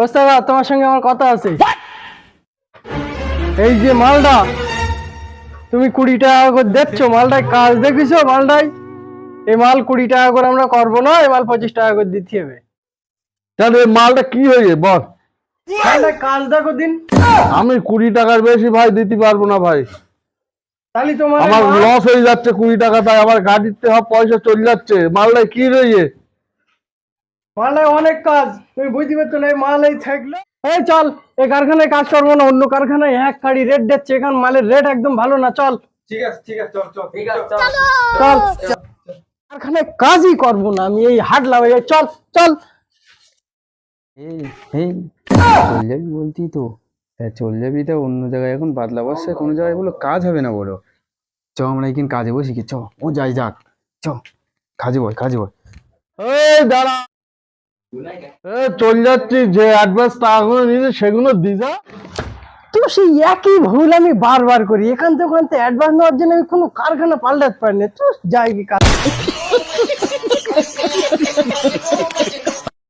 ওস্তাদ তোমার সঙ্গে আমার কথা আছে। এই যে মালটা তুমি 20 টাকা করে দিচ্ছ, মালটায় কাজ দেখিছো? মালটায় এই মাল 20 টাকা করে আমরা করবো না, এই মাল 25 টাকা করে দিতে হবে। তাহলে এই মালটা কি হয়েছে বল? মালটায় কাজ দেখো দিন। আমি 20 টাকার বেশি ভাই দিতে পারবো না ভাই। তাহলে তোমার আমার লস হয়ে যাচ্ছে 20 টাকা, তাই আমার গাড়িতে সব পয়সা চলে যাচ্ছে। মালটায় কি রয়েছে? মালটায় অনেক কাজ, তুমি বুঝতে পারছো না। এই মাল এই থাকলে এই চল, এই কারখানায় কাজ করবো না, অন্য কারখানায় এক গাড়ি রেট দিচ্ছে, এখান মালের রেট একদম ভালো না। চল ঠিক আছে চল চল ঠিক আছে চল, কারখানায় কাজই করবো না আমি, এই হাঁটলাম। এই চল চল। চল যাবি বলতি তো, চল যাবি তো অন্য জায়গায়। এখন বাদলা বর্ষায় কোনো জায়গায় বলো কাজ হবে না বলো। চ আমরা এখানে কাজে বসি কি, চ ও যাই যাক, চ কাজে বয় কাজে বয়। এই দাঁড়া, চলে যাচ্ছি। যে অ্যাডভান্স টাকাগুলো নিয়েছে সেগুলো দি যা। তো সেই একই ভুল আমি বারবার করি, এখান থেকে ওখান থেকে অ্যাডভান্স নেওয়ার জন্য আমি কোনো কারখানা পাল্টাতে পারি না। তো যাই কি কাজ।